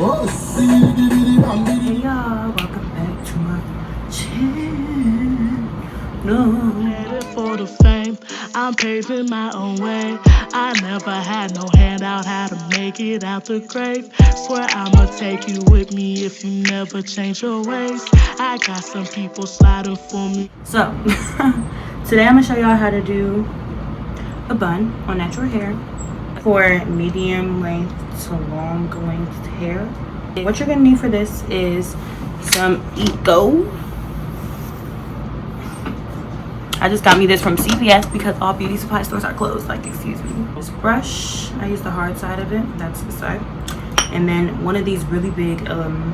Hey y'all, welcome back to my channel. For the fame, I'm paving my own way. I never had no handout how to make it out the grave. Swear I'ma take you with me if you never change your ways. I got some people sliding for me. So, today I'm gonna show y'all how to do a bun on natural hair for medium length to long length hair. What you're gonna need for this is some Eco. I just got me this from CVS because all beauty supply stores are closed. Like, excuse me. This brush, I use the hard side of it. That's the side. And then one of these really big, one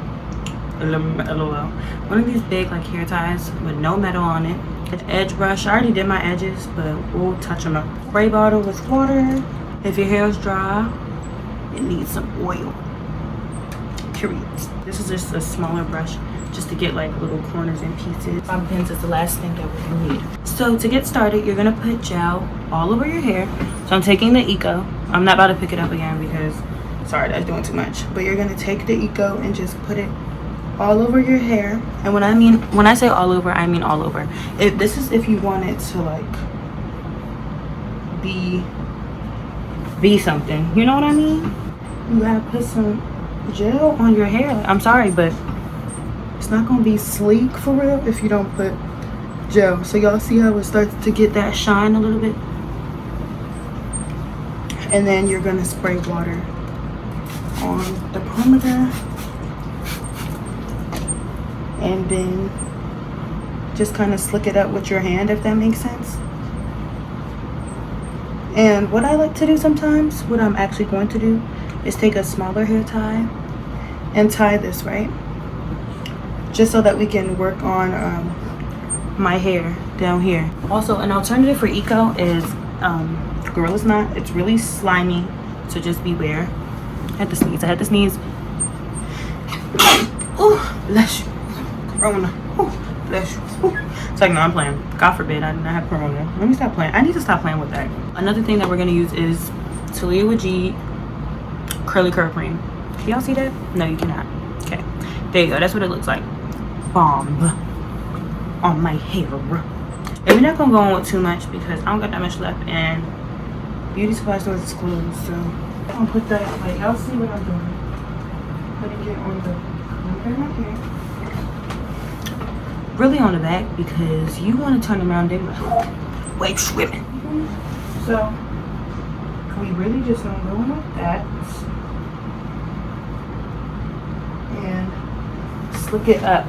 of these big like hair ties with no metal on it. An edge brush. I already did my edges, but we'll touch them up. Spray bottle with water. If your hair is dry, it needs some oil. Period. This is just a smaller brush, just to get like little corners and pieces. Bobby pins is the last thing that we're gonna need. So to get started, you're gonna put gel all over your hair. So I'm taking the Eco. I'm not about to pick it up again because, sorry, that's doing too much. But you're gonna take the Eco and just put it all over your hair. And when I say all over, I mean all over. This is if you want it to like be something. You know what I mean? You gotta put some gel on your hair. I'm sorry, but it's not gonna be sleek for real if you don't put gel. So y'all see how it starts to get that shine a little bit? And then you're gonna spray water on the perimeter, and then just kind of slick it up with your hand, if that makes sense. And what I like to do sometimes, what I'm actually going to do, is take a smaller hair tie and tie this, right? Just so that we can work on my hair down here. Also, an alternative for Eco is Gorilla's Knot. It's really slimy, so just beware. I had to sneeze. Oh, bless you. Corona. Oh, bless you. Ooh. It's like, no, I'm playing. God forbid I did not have corona. Let me stop playing. I need to stop playing with that. Another thing that we're gonna use is Talia Wajid Curly Curl Cream. Can y'all see that? No, you cannot. Okay, there you go. That's what it looks like. Bomb on my hair. And we're not gonna go on with too much because I don't got that much left, and beauty supply stores is closed. So I'm gonna put that, like, y'all see what I'm doing. Putting it on the right here. Really on the back, because you want to turn around and like, wait, swimming. So we really just gonna go in like that and slick it up.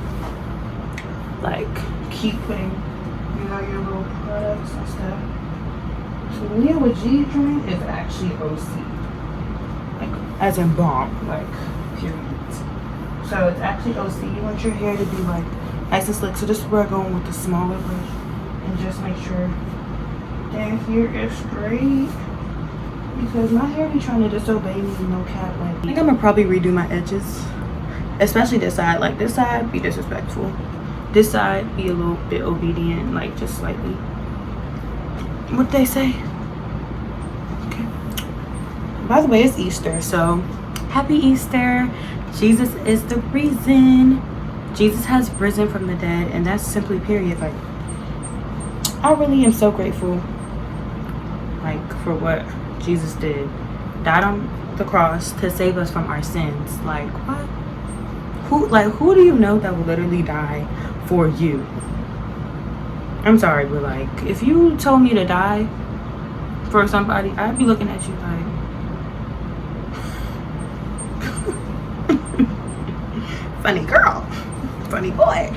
Like, keep putting, you know, your little products and stuff. So Talia Wajid joint is actually OC, like as in bomb, like period. So it's actually OC. You want your hair to be like nice and slick. So this is where I'm going with the smaller brush, and just make sure down here is straight, because my hair be trying to disobey me, no cap. Like, I think I'm gonna probably redo my edges, especially this side. Like, this side be disrespectful, this side be a little bit obedient, like just slightly. What they say? Okay. By the way, it's Easter, so happy Easter. Jesus is the reason. Jesus has risen from the dead, and that's simply period. Like, I really am so grateful, like, for what Jesus did. Died on the cross to save us from our sins. Like, what? Who do you know that will literally die for you? I'm sorry, but like, if you told me to die for somebody, I'd be looking at you like, funny girl. Funny boy.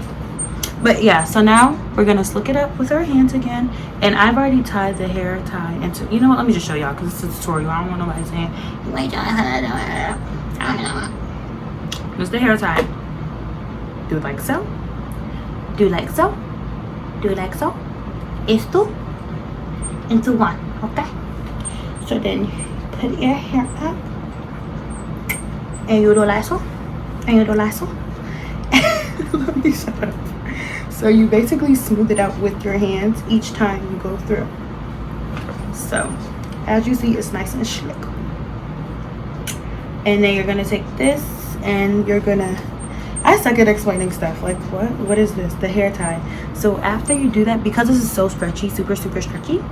But yeah, so now we're gonna slick it up with our hands again, and I've already tied the hair tie into, you know what, let me just show y'all because it's a tutorial. I don't want nobody saying, wait, it's the hair tie. Do it like so, do it like so, do it like so. It's two into one. Okay, so then put your hair up, and you do like so, and you do like so. Let me shut up. So you basically smooth it out with your hands each time you go through. So as you see, it's nice and slick. And then you're gonna take this and you're gonna, I suck at explaining stuff. Like, what is this? The hair tie. So after you do that, because this is so stretchy, super stretchy,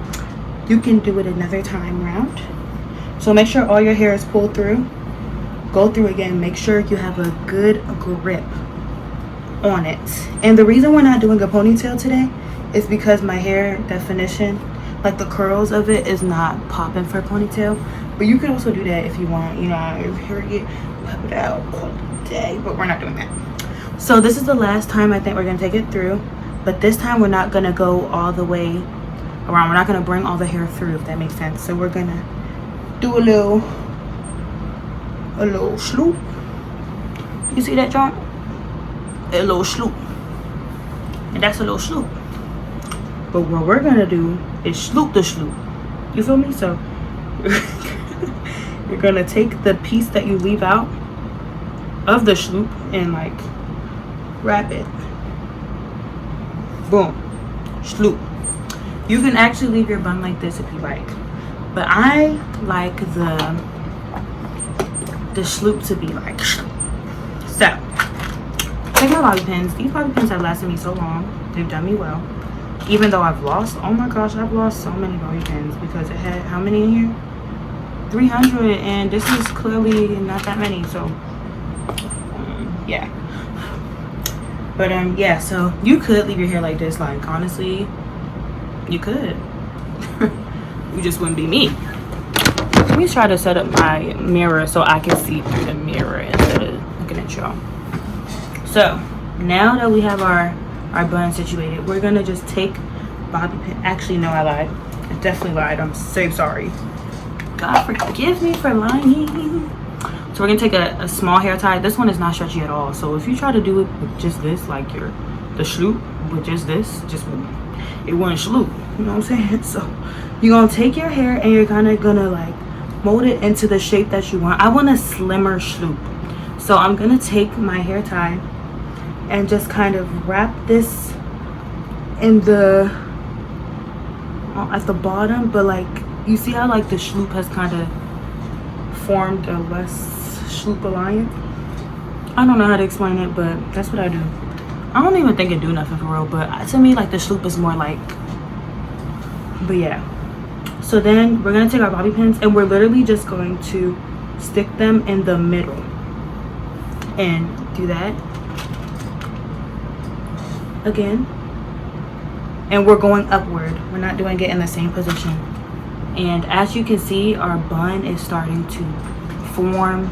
you can do it another time round. So make sure all your hair is pulled through. Go through again. Make sure you have a good grip on it. And the reason we're not doing a ponytail today is because my hair definition, like the curls of it, is not popping for a ponytail. But you can also do that if you want. You know, your hair get popped out all day, but we're not doing that. So this is the last time I think we're gonna take it through, but this time we're not gonna go all the way around. We're not gonna bring all the hair through, if that makes sense. So we're gonna do a little sloop. You see that, John? A little sloop. And that's a little sloop. But what we're gonna do is sloop the sloop. You feel me? So you're gonna take the piece that you leave out of the sloop and like wrap it. Boom. Sloop. You can actually leave your bun like this if you like, but I like the sloop to be like. So take my bobby pins. These bobby pins have lasted me so long. They've done me well, even though I've lost, oh my gosh, I've lost so many bobby pins because it had how many in here? 300, and this is clearly not that many. So yeah. But yeah, so you could leave your hair like this. Like, honestly, you could. You just wouldn't be me. Let me try to set up my mirror so I can see through the mirror instead of looking at y'all. So now that we have our bun situated, we're gonna just take bobby pin. Actually, no, I lied. I definitely lied. I'm so sorry. God forgive me for lying. So we're gonna take a small hair tie. This one is not stretchy at all. So if you try to do it with just this, like the sloop with just this, it wouldn't sloop. You know what I'm saying? So you're gonna take your hair and you're kind of gonna like mold it into the shape that you want. I want a slimmer sloop. So I'm gonna take my hair tie and just kind of wrap this in at the bottom, but like you see how like the sloop has kind of formed a less sloop alliance. I don't know how to explain it, but that's what I do. I don't even think it do nothing for real, but to me like the sloop is more like, but yeah. So then we're gonna take our bobby pins and we're literally just going to stick them in the middle and do that again, and we're going upward. We're not doing it in the same position. And as you can see, our bun is starting to form.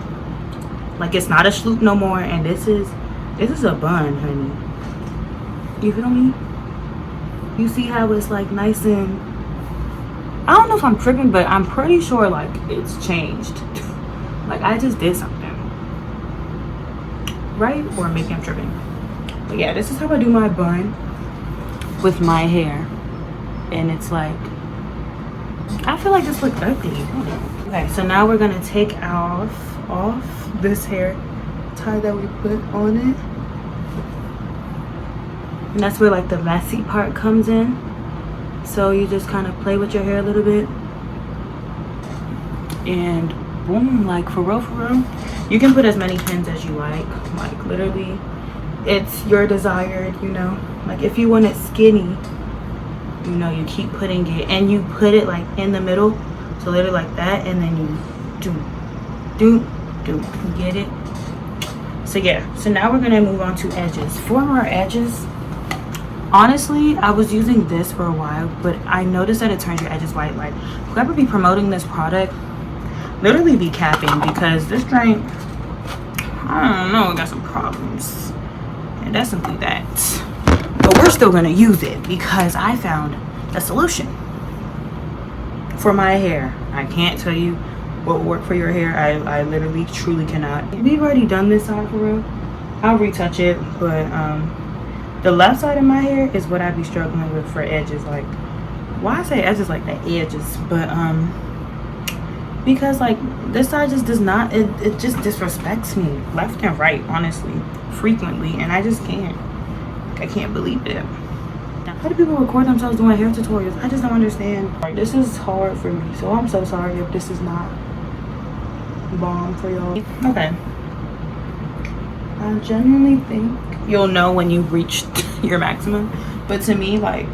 Like, it's not a sloop no more, and this is a bun, honey. You feel me? You see how it's like nice and, I don't know if I'm tripping, but I'm pretty sure like it's changed. Like I just did something, right? Or maybe I'm tripping. But yeah, this is how I do my bun with my hair, and it's like, I feel like this looks ugly. Okay, so now we're gonna take off this hair tie that we put on it, and that's where like the messy part comes in. So you just kind of play with your hair a little bit, and boom, like for real. You can put as many pins as you like literally, it's your desired, you know. Like if you want it skinny, you know, you keep putting it, and you put it like in the middle, so literally like that, and then you do get it. So yeah, so now we're gonna move on to edges. For our edges, honestly, I was using this for a while, but I noticed that it turns your edges white. Like whoever be promoting this product literally be capping, because this drink, I don't know, it got some problems, and that's simply that. But we're still gonna use it because I found a solution for my hair. I can't tell you what will work for your hair. I literally truly cannot. We've already done this side for real. I'll retouch it, but the left side of my hair is what I be struggling with for edges. Like, why I say edges like the edges, but because like this side just does not, it just disrespects me left and right, honestly, frequently, and I just can't. I can't believe it. How do people record themselves doing hair tutorials? I just don't understand. Like, this is hard for me, so I'm so sorry if this is not bomb for y'all. Okay, I genuinely think you'll know when you've reached your maximum. But to me, like,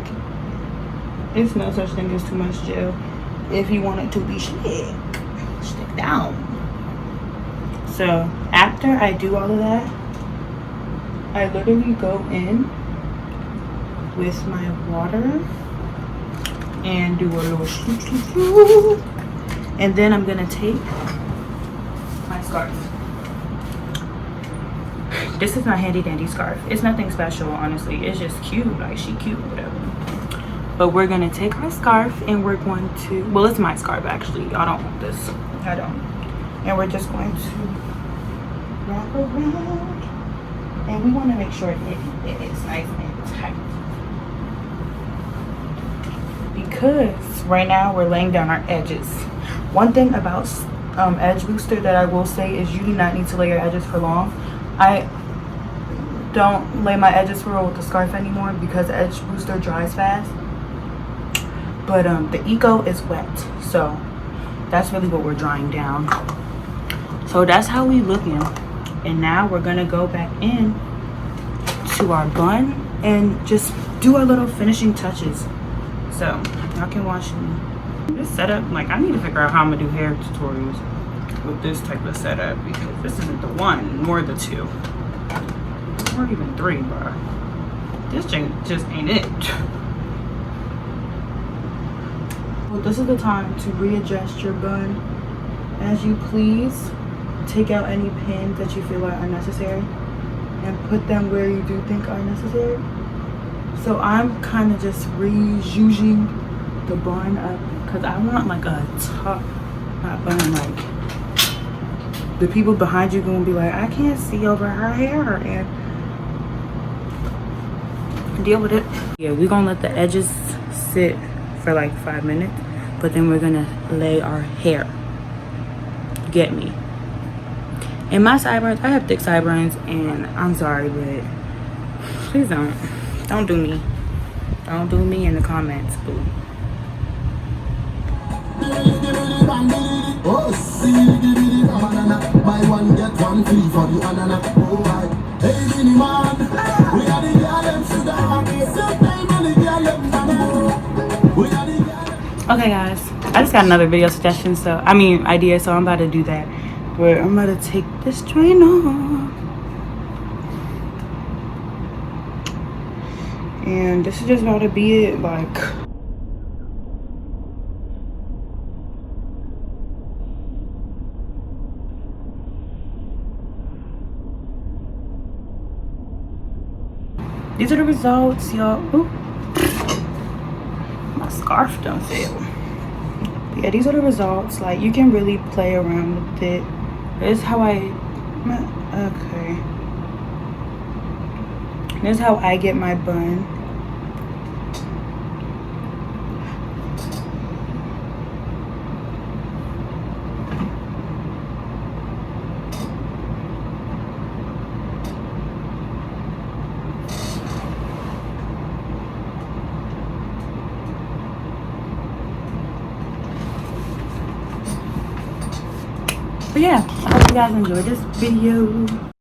it's no such thing as too much gel. If you want it to be stick down. So after I do all of that, I literally go in with my water and do a little swoop, swoop, swoop. And then I'm gonna take my scarf. This is my handy dandy scarf. It's nothing special, honestly. It's just cute. Like, she cute, whatever. But we're gonna take our scarf and we're going to, well, it's my scarf actually. I don't want this. I don't. And we're just going to wrap around. And we want to make sure it's nice and tight. Because right now we're laying down our edges. One thing about edge booster that I will say is you do not need to lay your edges for long. I don't lay my edges for real with the scarf anymore because edge booster dries fast. But the Eco is wet, so that's really what we're drying down. So that's how we looking. And now we're gonna go back in to our bun and just do our little finishing touches. So y'all can watch me. This setup, like, I need to figure out how I'm gonna do hair tutorials with this type of setup because this isn't the one nor the two or even three, bro. This just ain't it. Well, this is the time to readjust your bun as you please. Take out any pins that you feel are unnecessary and put them where you do think are necessary. So I'm kind of just reusing the bun up because I want like a top, not bun, like the people behind you gonna be like, I can't see over her hair, and deal with it. Yeah, we're gonna let the edges sit for like 5 minutes, but then we're gonna lay our hair. Get me? And my sideburns, I have thick sideburns, and I'm sorry, but please don't do me. Don't do me in the comments, boo. Oh, see, buy one get one free for the banana. Oh, hey, mini man, we are the girl sugar. Okay, guys, I just got another video suggestion, idea, so I'm about to do that. But I'm about to take this train off. And this is just about to be it, like. These are the results, y'all. Ooh. My scarf don't fail. Yeah, these are the results. Like, you can really play around with it. This is how this is how I get my bun. But yeah, I hope you guys enjoyed this video.